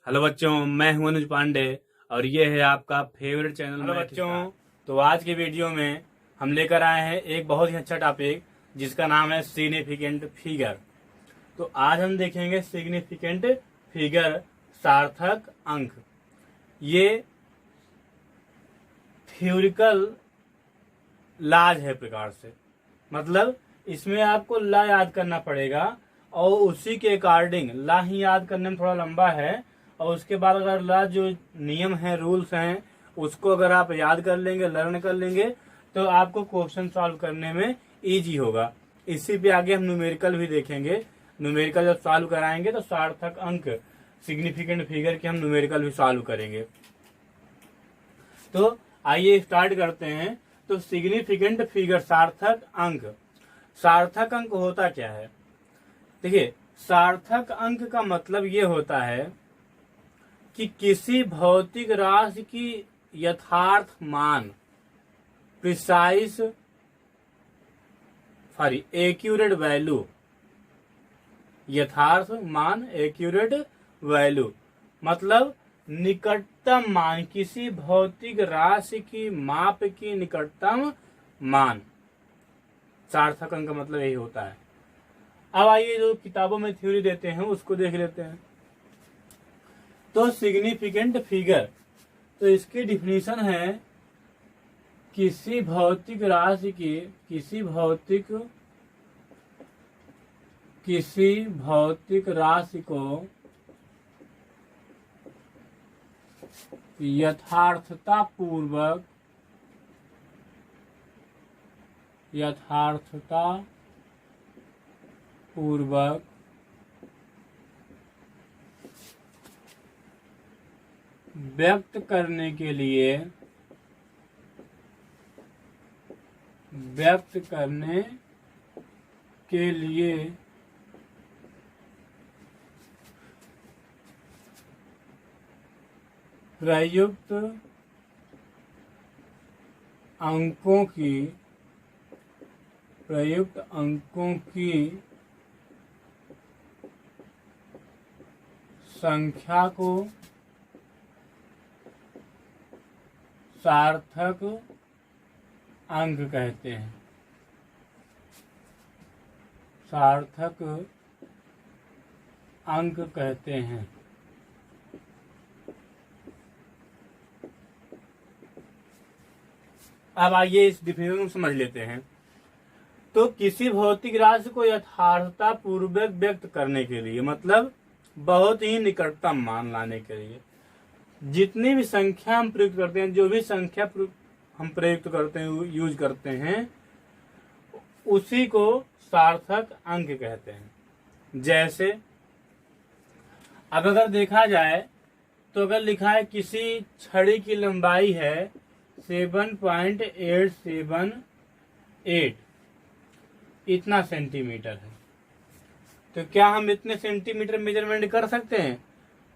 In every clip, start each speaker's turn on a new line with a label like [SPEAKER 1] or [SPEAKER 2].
[SPEAKER 1] Hello बच्चों, मैं हूं अनुज पांडे और ये है आपका फेवरेट चैनल। हेलो बच्चों, तो आज के वीडियो में हम लेकर आए हैं एक बहुत ही अच्छा टॉपिक जिसका नाम है सिग्निफिकेंट फिगर। तो आज हम देखेंगे सिग्निफिकेंट फिगर, सार्थक अंक। ये थ्योरिकल लाज है प्रकार से, मतलब इसमें आपको ला याद करना पड़ेगा और उसी के अकॉर्डिंग ला ही याद करने में थोड़ा लंबा है। और उसके बाद अगर ला जो नियम है, रूल्स हैं, उसको अगर आप याद कर लेंगे, लर्न कर लेंगे, तो आपको क्वेश्चन सॉल्व करने में इजी होगा। इसी पे आगे हम न्यूमेरिकल भी देखेंगे। न्यूमेरिकल जब सॉल्व कराएंगे तो सार्थक अंक, सिग्निफिकेंट फिगर के हम न्यूमेरिकल भी सॉल्व करेंगे। तो आइए स्टार्ट करते हैं। तो सिग्निफिकेंट फिगर, सार्थक अंक। सार्थक अंक होता क्या है? देखिए, सार्थक अंक का मतलब ये होता है कि किसी भौतिक राशि की यथार्थ मान, प्रिसाइज एक्यूरेट वैल्यू, यथार्थ मान, एक्यूरेट वैल्यू मतलब निकटतम मान, किसी भौतिक राशि की माप की निकटतम मान। सार्थक अंक का मतलब यही होता है। अब आइए जो किताबों में थ्योरी देते हैं उसको देख लेते हैं। तो सिग्निफिकेंट फिगर, तो इसकी डिफिनीशन है किसी भौतिक राशि की, किसी भौतिक राशि को यथार्थता पूर्वक व्यक्त करने के लिए प्रयुक्त अंकों की संख्या को सार्थक अंक कहते हैं। सार्थक अंक कहते हैं। अब आइए इस डिफिनेशन को समझ लेते हैं। तो किसी भौतिक राशि को यथार्थता पूर्वक व्यक्त करने के लिए, मतलब बहुत ही निकटतम मान लाने के लिए, जितनी भी संख्या हम प्रयुक्त करते हैं, जो भी संख्या हम प्रयुक्त करते हैं, यूज करते हैं, उसी को सार्थक अंक कहते हैं। जैसे अब अगर देखा जाए तो अगर लिखा है किसी छड़ी की लंबाई है 7.878, इतना सेंटीमीटर है, तो क्या हम इतने सेंटीमीटर मेजरमेंट कर सकते हैं?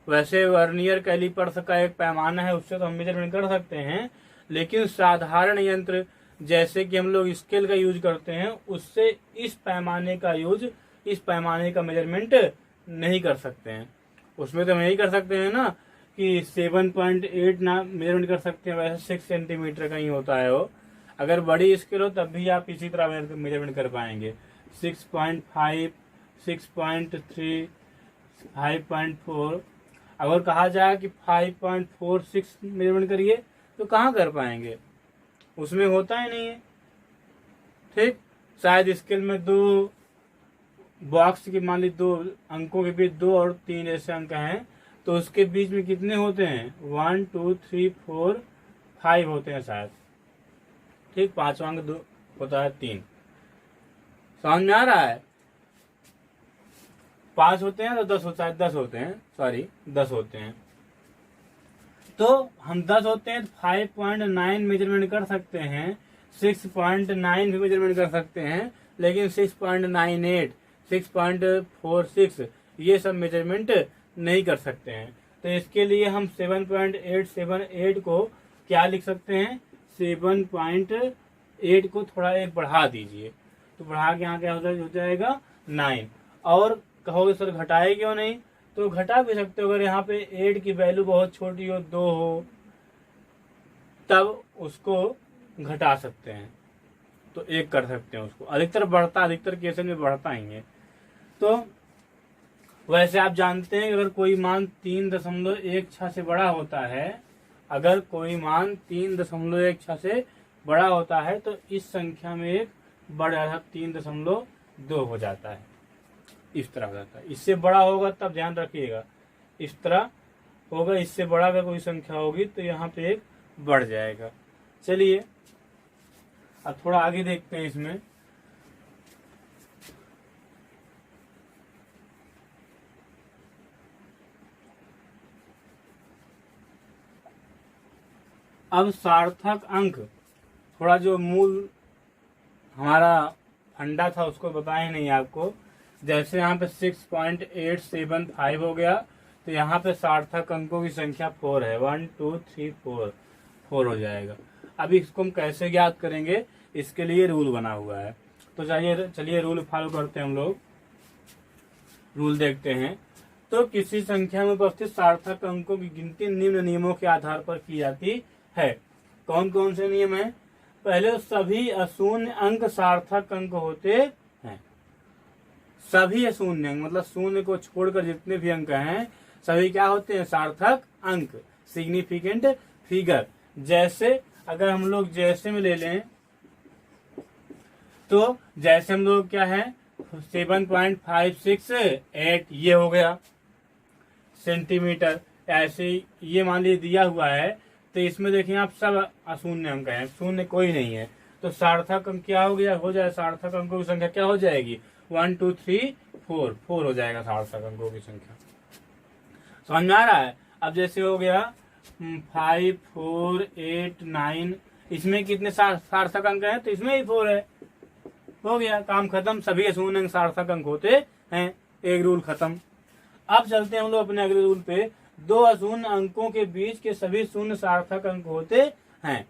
[SPEAKER 1] वैसे वर्नियर कैलिपर का एक पैमाना है, उससे तो हम मेजरमेंट कर सकते हैं, लेकिन साधारण यंत्र जैसे कि हम लोग स्केल का यूज करते हैं, उससे इस पैमाने का मेजरमेंट नहीं कर सकते हैं। उसमें तो हम यही कर सकते हैं ना कि 7.8 ना मेजरमेंट कर सकते हैं, वैसे 6 सेंटीमीटर का ही होता है वो। अगर बड़ी स्केल हो तब भी आप इसी तरह मेजरमेंट कर पाएंगे। 6.5, 6.3, 5.4। अगर कहा जाए कि 5.46 मेजरमेंट करिए तो कहाँ कर पाएंगे? उसमें होता ही नहीं है। ठीक, शायद स्केल में दो बॉक्स की, मान ली दो अंकों के बीच 2 और 3 ऐसे अंक हैं, तो उसके बीच में कितने होते हैं? 1, 2, 3, 4, 5 होते हैं शायद। ठीक, 5वां अंक 2 होता है 3। समझ में आ रहा है? 5 होते हैं तो 10 होता है, 10 होते हैं, सॉरी 10 होते हैं। तो हम 10 होते हैं तो 5.9 मेजरमेंट कर सकते हैं, 6.9 भी मेजरमेंट कर सकते हैं, लेकिन 6.98, 6.46 ये सब मेजरमेंट नहीं कर सकते हैं। तो इसके लिए हम 7.878 को क्या लिख सकते हैं? 7.8 को थोड़ा एक बढ़ा दीजिए, तो बढ़ा के यहाँ क्या हो जाएगा? 9। और कहोगे सर घटाए क्यों नहीं? तो घटा भी सकते हो। अगर यहाँ पे 8 की वैल्यू बहुत छोटी हो, 2 हो, तब उसको घटा सकते हैं, तो 1 कर सकते हैं उसको। अधिकतर केसेस में बढ़ता ही है। तो वैसे आप जानते हैं कि अगर कोई मान 3.16 से बड़ा होता है, अगर कोई मान 3.16 से बड़ा होता है तो इस संख्या में एक बढ़ जाता है, 3.2 हो जाता है, इस तरह हो जाता है। इससे बड़ा होगा तब ध्यान रखिएगा, इस तरह होगा। इससे बड़ा अगर कोई संख्या होगी तो यहाँ पे एक बढ़ जाएगा। चलिए अब थोड़ा आगे देखते हैं इसमें। अब सार्थक अंक, थोड़ा जो मूल हमारा फंडा था उसको बताए नहीं आपको। जैसे यहाँ पे 6.875 हो गया, तो यहाँ पे सार्थक अंकों की संख्या 4 है, 1 2 3 4 हो जाएगा। अब इसको हम कैसे ज्ञात करेंगे, इसके लिए रूल बना हुआ है। तो चलिए रूल फॉलो करते हैं हम लोग। रूल देखते हैं। तो किसी संख्या में उपस्थित सार्थक अंकों की गिनती निम्न नियमों के आधार पर की जाती है। कौन कौन से नियम है? पहले सभी अशून्य अंक सार्थक अंक होते हैं। सभी अशून्य अंक मतलब शून्य को छोड़कर जितने भी अंक हैं सभी क्या होते हैं? सार्थक अंक, सिग्निफिकेंट फिगर। जैसे अगर हम लोग जैसे में ले लें तो जैसे हम लोग क्या है 7.568 ये हो गया सेंटीमीटर। ऐसे ये मान लीजिए दिया हुआ है, तो इसमें देखिए आप सब अशून्य अंक हैं, शून्य कोई नहीं है। तो सार्थक अंक क्या हो जाए सार्थक अंकों की संख्या क्या हो जाएगी? 1 2 3 4 हो जाएगा सार्थक अंकों की संख्या। समझ में आ रहा है? अब जैसे हो गया 5 4 8 9, इसमें कितने सार्थक अंक हैं? तो इसमें ही 4 है। हो गया, काम खत्म। सभी अशून्य अंक सार्थक अंक होते हैं, एक रूल खत्म। अब चलते हैं हम लोग अपने अगले रूल पे। दो अशून्य अंकों के बीच के सभी शून्य सार्थक अंक होते हैं।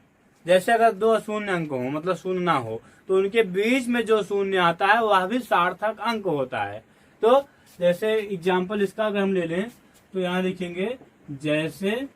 [SPEAKER 1] जैसे अगर दो अशून्य अंक हो मतलब शून्य ना हो, तो उनके बीच में जो शून्य आता है वह भी सार्थक अंक होता है। तो जैसे एग्जाम्पल इसका अगर हम ले लें तो यहाँ लिखेंगे जैसे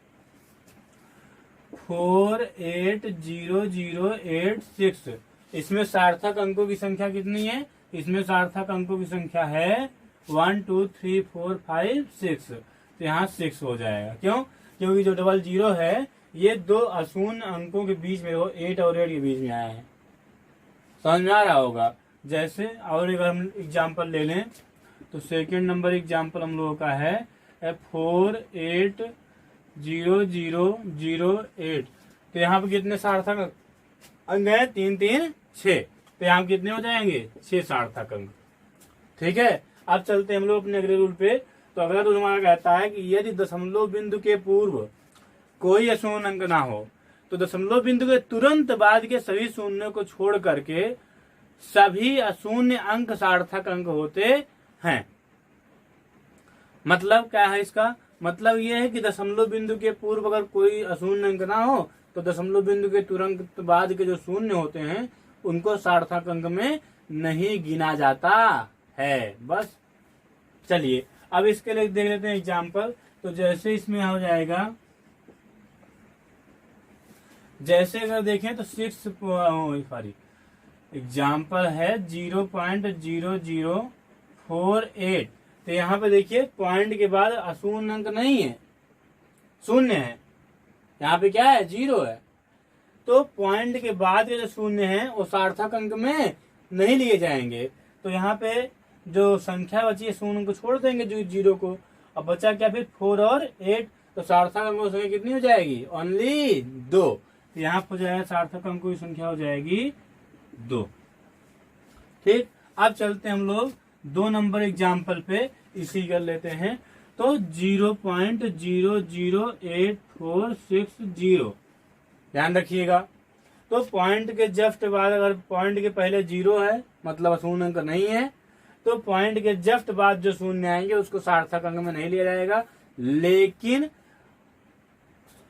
[SPEAKER 1] 480086, इसमें सार्थक अंकों की संख्या कितनी है? इसमें सार्थक अंकों की संख्या है 1 2 3 4 5 6, तो यहाँ 6 हो जाएगा। क्यों? क्योंकि जो डबल जीरो है ये दो अशून्य अंकों के बीच में हो, 8 और 8 के बीच में आया है। समझ में आ रहा होगा? जैसे और अगर हम एग्जाम्पल ले लें तो सेकंड नंबर एग्जाम्पल हम लोगों का है 480008, तो यहाँ पे कितने सार्थक अंक है? 3 3 6, तो यहाँ कितने हो जाएंगे? 6 सार्थक अंक। ठीक है, अब चलते हैं हम लोग अपने अगले रूल पे। तो अगला रूल हमारा कहता है कि यदि दशमलव बिंदु के पूर्व कोई अशून्य अंक ना हो तो दशमलव बिंदु के तुरंत बाद के सभी शून्य को छोड़ करके सभी अशून्य अंक सार्थक अंक होते हैं। मतलब क्या है इसका? मतलब यह है कि दशमलव बिंदु के पूर्व अगर कोई अशून्य अंक ना हो तो दशमलव बिंदु के तुरंत बाद के जो शून्य होते हैं उनको सार्थक अंक में नहीं गिना जाता है। बस चलिए अब इसके लिए देख लेते हैं एग्जाम्पल। तो जैसे इसमें हो जाएगा, जैसे अगर देखें तो एग्जाम्पल है 0.0048, तो यहाँ पे देखिए पॉइंट के बाद अशून्य अंक नहीं है, शून्य है। यहाँ पे क्या है? 0 है। तो पॉइंट के बाद के जो शून्य है वो सार्थक अंक में नहीं लिए जाएंगे। तो यहाँ पे जो संख्या बची है शून्य को छोड़ देंगे, जो 0 को। अब बचा क्या फिर? 4 और 8, तो सार्थक अंकों की संख्या कितनी हो जाएगी? ओनली 2। तो यहाँ पर जो है सार्थक अंकों की संख्या हो जाएगी 2। ठीक, अब चलते हैं हम लोग 2 नंबर एग्जाम्पल पे, इसी कर लेते हैं। तो 0.008460, ध्यान रखिएगा। तो पॉइंट के जस्ट बाद अगर पॉइंट के पहले 0 है मतलब अशून्य अंक नहीं है, तो पॉइंट के जस्ट बाद जो शून्य आएंगे उसको सार्थक अंक में नहीं लिया जाएगा। लेकिन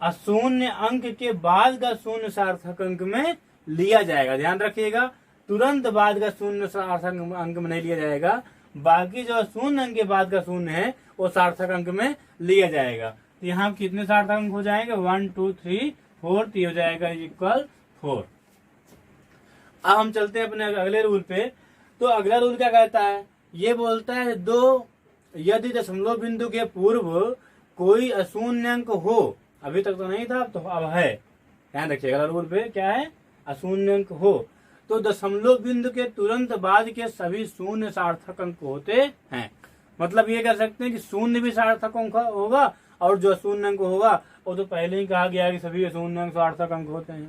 [SPEAKER 1] अशून्य अंक के बाद का शून्य सार्थक अंक में लिया जाएगा। ध्यान रखिएगा, तुरंत बाद का शून्य सार्थक अंक में नहीं लिया जाएगा। बाकी जो शून्य अंक के बाद का शून्य है वो सार्थक अंक में लिया जाएगा। तो यहाँ कितने सार्थक अंक हो जाएंगे, 1 2 3 4, तो हो जाएगा इक्वल 4। अब हम चलते हैं अपने अगले रूल पे। तो अगला रूल क्या कहता है, ये बोलता है यदि दशमलव बिंदु के पूर्व कोई अशून्य अंक हो, अभी तक तो नहीं था तो अब है, ध्यान रखिएगा। अगला रूल पे क्या है, अशून्य अंक हो तो दशमलव बिंदु के तुरंत बाद के सभी शून्य सार्थक अंक होते हैं। मतलब ये कह सकते हैं कि शून्य भी सार्थक अंक होगा और जो अशून्य अंक होगा वो तो पहले ही कहा गया कि सभी अशून्य अंक सार्थक अंक होते हैं।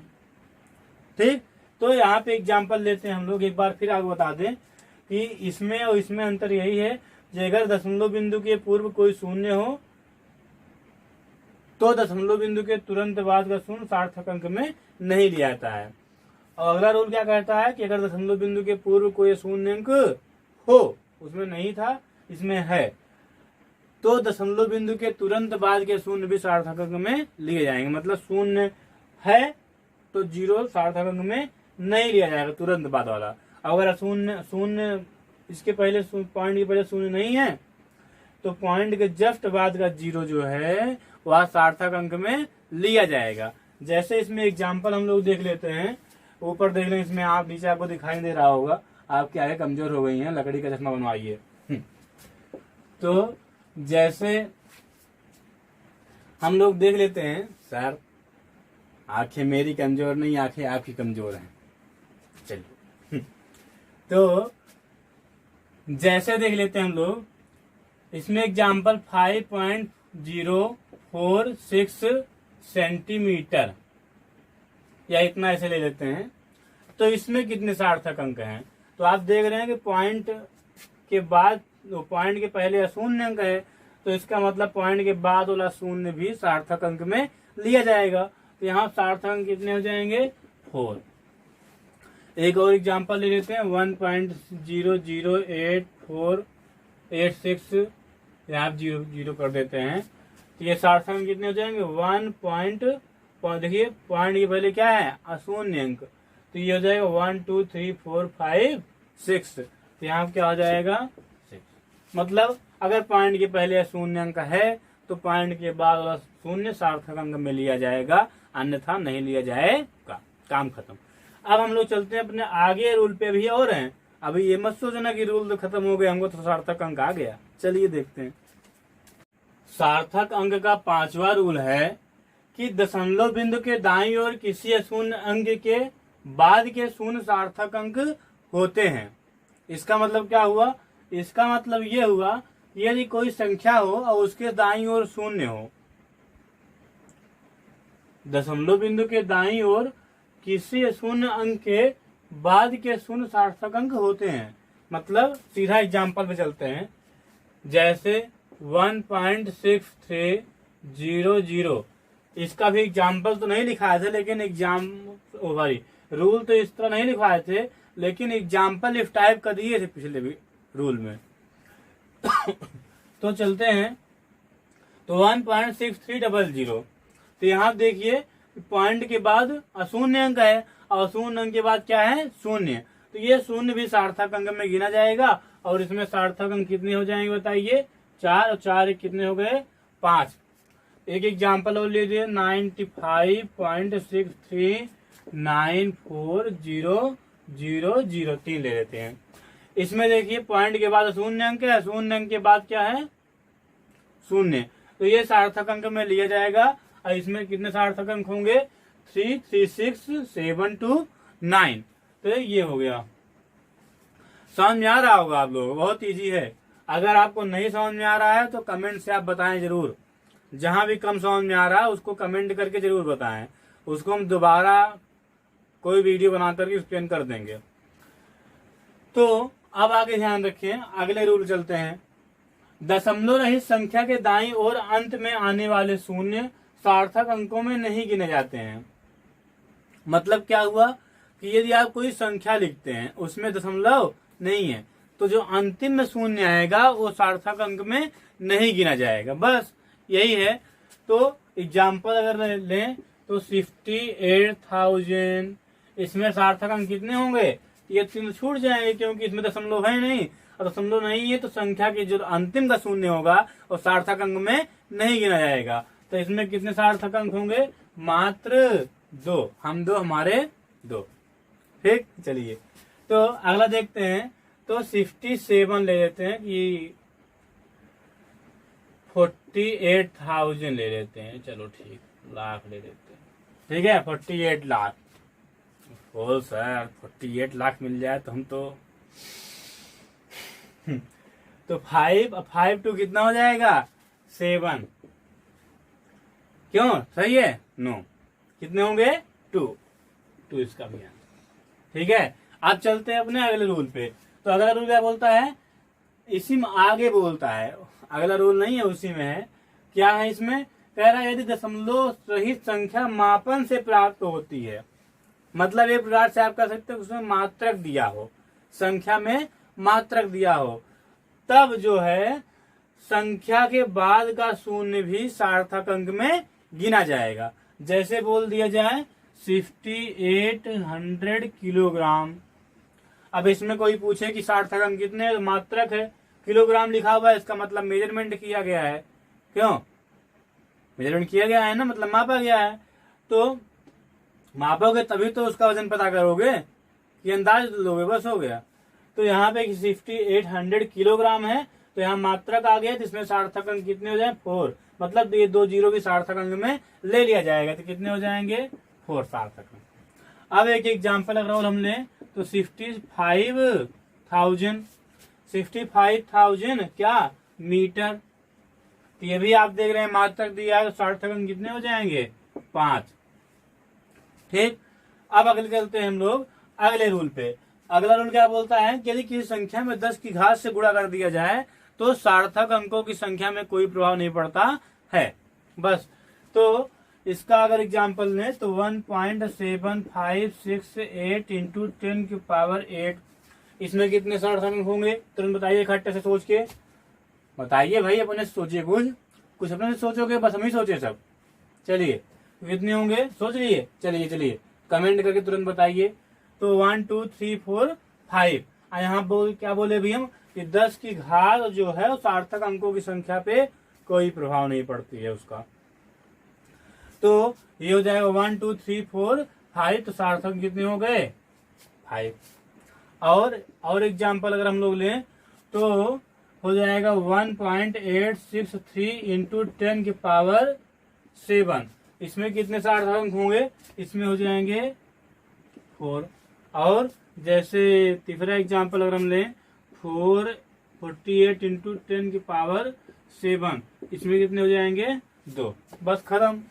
[SPEAKER 1] ठीक, तो यहाँ पे एग्जाम्पल लेते हैं हम लोग। एक बार फिर आगे बता दें कि इसमें और इसमें अंतर यही है कि अगर दशमलव बिंदु के पूर्व कोई शून्य हो तो दशमलव बिंदु के तुरंत बाद का शून्य सार्थक अंक में नहीं लिया जाता है। और अगला रूल क्या कहता है कि अगर दशमलव बिंदु के पूर्व कोई शून्य अंक हो, उसमें नहीं था इसमें है, तो दशमलव बिंदु के तुरंत बाद के शून्य भी सार्थक अंक में लिए जाएंगे। मतलब शून्य है तो 0 सार्थक अंक में नहीं लिया जाएगा तुरंत बाद वाला। अगर शून्य इसके पहले पॉइंट के पहले शून्य नहीं है तो पॉइंट के जस्ट बाद का 0 जो है वह सार्थक अंक में लिया जाएगा। जैसे इसमें एग्जाम्पल हम लोग देख लेते हैं, ऊपर देख लें, इसमें आप नीचे आपको दिखाई दे रहा होगा, आपकी आंखें कमजोर हो गई हैं, लकड़ी का चश्मा बनवाइए। तो जैसे हम लोग देख लेते हैं, सर आंखें मेरी कमजोर नहीं, आंखें आपकी कमजोर हैं, चलिए। तो जैसे देख लेते हैं हम लोग, इसमें एग्जाम्पल 5.046 सेंटीमीटर या इतना ऐसे ले लेते हैं। तो इसमें कितने सार्थक अंक हैं, तो आप देख रहे हैं कि पॉइंट के बाद, पॉइंट के पहले अशून्य अंक है, तो इसका मतलब पॉइंट के बाद वाला शून्य भी सार्थक अंक में लिया जाएगा। तो यहाँ सार्थक अंक कितने हो जाएंगे, 4। एक और एग्जांपल ले लेते हैं, 1.00848 यहाँ आप 0 कर देते हैं, तो ये सार्थक अंक कितने हो जाएंगे, 1. देखिए पॉइंट के पहले क्या है, अशून्य अंक, तो ये हो जाएगा 1 2 3 4 5 6, तो यहाँ क्या हो जाएगा 6। मतलब अगर पॉइंट के पहले अशून्य अंक है तो पॉइंट के बाद वाला शून्य सार्थक अंक में लिया जाएगा, अन्यथा नहीं लिया जाएगा। काम खत्म। अब हम लोग चलते हैं अपने आगे रूल पे, भी और हैं। अभी ये मत सोचना कि रूल तो खत्म हो गया, हमको तो सार्थक अंक आ गया। चलिए देखते हैं। सार्थक अंक का 5वां रूल है कि दशमलव बिंदु के दाईं ओर किसी अशून्य अंक के बाद के शून्य सार्थक अंक होते हैं। इसका मतलब क्या हुआ, इसका मतलब ये हुआ यदि कोई संख्या हो और उसके दाईं ओर शून्य हो, दशमलव बिंदु के दाईं ओर किसी शून्य अंक के बाद के शून्य सार्थक अंक होते हैं। मतलब सीधा एग्जाम्पल पे चलते हैं, जैसे 1.6300, इसका भी एग्जाम्पल तो नहीं लिखाए थे, लेकिन रूल तो इस तरह नहीं लिखाए थे, लेकिन एग्जाम्पल इस टाइप का दिए थे पिछले भी रूल में। तो चलते हैं, तो 1.6300, तो यहाँ देखिए पॉइंट के बाद अशून्य अंक है और शून्य अंक के बाद क्या है, शून्य, तो ये शून्य भी सार्थक अंक में गिना जाएगा। और इसमें सार्थक अंक कितने हो जाएंगे बताइए, 4, और 4 कितने हो गए, 5। एक एग्जाम्पल और लीजिए, 95.63940003 ले लेते हैं। इसमें देखिए पॉइंट के बाद शून्य अंक है, शून्य अंक के बाद क्या है, शून्य, तो ये सार्थक अंक में लिया जाएगा। और इसमें कितने सार्थक अंक होंगे, 3 3 6 7 2 9, तो ये हो गया। समझ में आ रहा होगा आप लोग, बहुत इजी है। अगर आपको नहीं समझ में आ रहा है तो कमेंट से आप बताएं जरूर, जहां भी कम समझ में आ रहा है उसको कमेंट करके जरूर बताएं, उसको हम दोबारा कोई वीडियो बना करके एक्सप्लेन कर देंगे। तो अब आगे ध्यान रखें, अगले रूल चलते हैं। दशमलव रहित संख्या के दाईं ओर अंत में आने वाले शून्य सार्थक अंकों में नहीं गिने जाते हैं। मतलब क्या हुआ कि यदि आप कोई संख्या लिखते हैं उसमें दशमलव नहीं है, तो जो अंतिम में शून्य आएगा वो सार्थक अंक में नहीं गिना जाएगा, बस यही है। तो एग्जाम्पल अगर लें तो 68,000, इसमें सार्थक अंक कितने होंगे, ये 3 छूट जाएंगे क्योंकि इसमें दशमलव है नहीं, और दशमलव नहीं है तो संख्या के जो अंतिम का शून्य होगा वो सार्थक अंक में नहीं गिना जाएगा। तो इसमें कितने सार्थक अंक होंगे? मात्र 2। हम 2, हमारे 2। ठीक, चलिए तो अगला देखते हैं। तो 67 ले लेते हैं कि 48,000 ले लेते हैं। चलो ठीक, लाख ले लेते हैं। ठीक है, 48 लाख। ओ सर 48 लाख मिल जाए तो हम तो 5 टू कितना हो जाएगा? 7। क्यों? सही है? नो। कितने होंगे? 2 इसका भी आंसर। ठीक है, अब चलते हैं अपने अगले रूल पे। तो अगला रूल क्या बोलता है? इसी में आगे बोलता है, अगला रूल नहीं है, उसी में है। क्या है इसमें? कह रहा है यदि दशमलव रहित संख्या मापन से प्राप्त होती है, मतलब एक प्रकार से आप कह सकते हो उसमें मात्रक दिया हो, संख्या में मात्रक दिया हो, तब जो है संख्या के बाद का शून्य भी सार्थक अंक में गिना जाएगा। जैसे बोल दिया जाए 6800 किलोग्राम। अब इसमें कोई पूछे कि सार्थक अंक कितने है, मात्रक है, किलोग्राम लिखा हुआ है, इसका मतलब मेजरमेंट किया गया है। क्यों? मेजरमेंट किया गया है ना, मतलब मापा गया है। तो मापोगे तभी तो उसका वजन पता करोगे, कि अंदाज लोगे, बस हो गया। तो यहाँ पे 6800 किलोग्राम है, तो यहाँ मात्रक आ गया, जिसमें सार्थक अंक कितने हो जाए? 4। मतलब ये 2 जीरो भी सार्थक अंक में ले लिया जाएगा, तो कितने हो जाएंगे? 4 सार्थक अंक। अब एक एग्जाम्पल अगर और हम लें तो 65,000 क्या? मीटर। तो ये भी आप देख रहे हैं मात्रक दिया है, तो सार्थक अंक कितने हो जाएंगे? 5। ठीक, अब अगले चलते हैं हम लोग अगले रूल पे। अगला रूल क्या बोलता है कि यदि किसी संख्या में 10 की घात से गुणा कर दिया जाए तो सार्थक अंकों की संख्या में कोई प्रभाव नहीं पड़ता है। बस, तो इसका अगर एग्जाम्पल लें तो 1.7568 इंटू 10 की पावर 8, इसमें कितने सार्थक अंक होंगे? तुरंत बताइए, इकट्ठे से सोच के बताइए भाई, अपने से सोचिए, कुछ अपने से सोचोगे, बस हम ही सोचे सब। चलिए कितने होंगे सोच लीजिए, चलिए कमेंट करके तुरंत बताइए। तो 1 2 3 4 5। यहाँ क्या बोले भी हम कि 10 की घात जो है वो सार्थक अंकों की संख्या पे कोई प्रभाव नहीं पड़ती है उसका। तो ये हो जाएगा 1 2 3 4 5। तो सार्थक कितने हो गए? 5। और एग्जाम्पल अगर हम लोग लें तो हो जाएगा 1.863 इंटू 10 की पावर 7। इसमें कितने सार्थक अंक होंगे? इसमें हो जाएंगे 4। और जैसे तीसरा एग्जाम्पल अगर हम लें 448 इंटू 10 की पावर 7, इसमें कितने हो जाएंगे? 2। बस खत्म।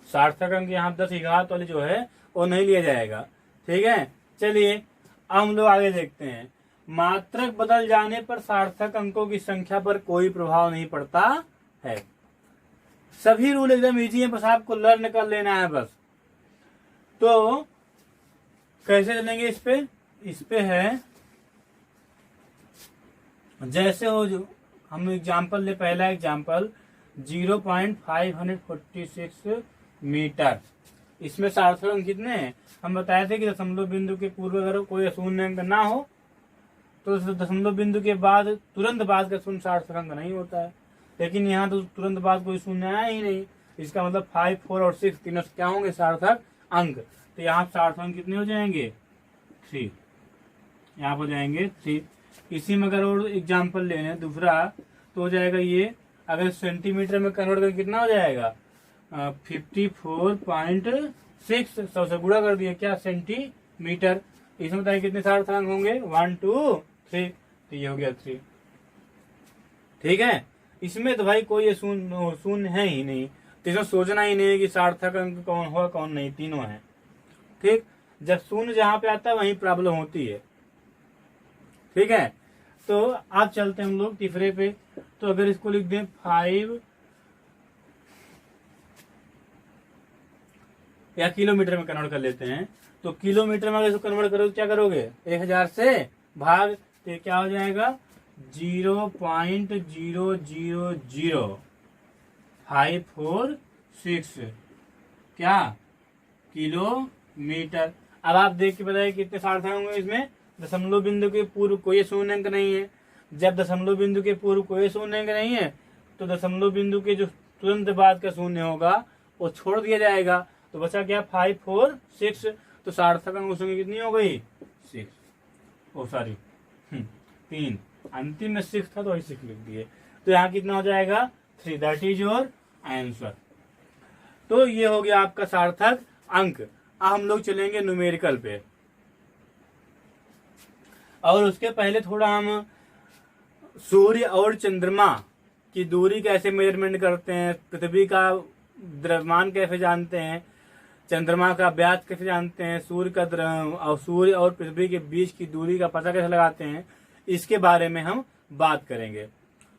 [SPEAKER 1] सार्थक अंक यहाँ 10 की घात वाली जो है वो नहीं लिया जाएगा। ठीक है, चलिए अब हम लोग आगे देखते हैं। मात्रक बदल जाने पर सार्थक अंकों की संख्या पर कोई प्रभाव नहीं पड़ता है। सभी रूल एकदम इजी है, बस आपको लर्न कर लेना है बस। तो कैसे चलेंगे इस पे है, जैसे हो जो हम एग्जाम्पल ले, पहला एग्जाम्पल 0.546 मीटर। इसमें सार्थक अंक कितने हैं? हम बताए थे कि दशमलव बिंदु के पूर्व अगर कोई शून्य अंक ना हो तो दशमलव बिंदु के बाद तुरंत बाद का शून्य सार्थक अंक नहीं होता है, लेकिन यहाँ तो तुरंत बाद कोई शून्य आया ही नहीं। इसका मतलब 5 4 और 6 तीनों क्या होंगे? सार्थक अंक। तो यहाँ सार्थक अंक कितने हो जाएंगे? 3। यहाँ हो जाएंगे 3। इसी में अगर और एग्जाम्पल लेने दूसरा तो हो जाएगा ये, अगर सेंटीमीटर में कन्वर्ट कर कितना हो जाएगा? 54.6। 100 से गुणा कर दिया क्या? सेंटीमीटर। इसमें बताइए कितने सार्थक अंक होंगे? 1 2 3। तो ये हो गया 3। ठीक है, इसमें तो भाई कोई शून्य है ही नहीं, तो इसमें सोचना ही नहीं है कि सार्थक अंक कौन होगा कौन नहीं, तीनों है। ठीक, जब शून्य जहां पे आता है वहीं प्रॉब्लम होती है। ठीक है, तो आप चलते हैं हम लोग तीसरे पे। तो अगर इसको लिख दें 5 या किलोमीटर में कन्वर्ट कर लेते हैं, तो किलोमीटर में अगर इसको कन्वर्ट करोगे क्या करोगे? 1000 से भाग, तो क्या हो जाएगा? 0.0000546 क्या? किलोमीटर। अब आप देख के बताइए कितने सार्थक होंगे इसमें? दशमलव बिंदु के पूर्व कोई शून्य अंक नहीं है। जब दशमलव बिंदु के पूर्व कोई शून्य अंक नहीं है तो दशमलव बिंदु के जो तुरंत बाद का शून्य होगा वो छोड़ दिया जाएगा। तो बचा क्या 5 4 6, तो सार्थक अंक उसकी कितनी हो गई 6, ओ सॉरी 3, अंतिम में 6 था तो वही 6 लिख दिए। तो यहाँ कितना हो जाएगा 3, दैट इज योर आंसर। तो ये हो गया आपका सार्थक अंक। अब हम लोग चलेंगे न्यूमेरिकल पे, और उसके पहले थोड़ा हम सूर्य और चंद्रमा की दूरी कैसे मेजरमेंट करते हैं, पृथ्वी का द्रव्यमान कैसे जानते हैं, चंद्रमा का व्यास कैसे जानते हैं, सूर्य और पृथ्वी के बीच की दूरी का पता कैसे लगाते हैं, इसके बारे में हम बात करेंगे।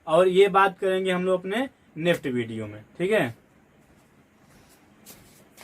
[SPEAKER 1] और ये बात करेंगे हम लोग अपने नेक्स्ट वीडियो में, ठीक है।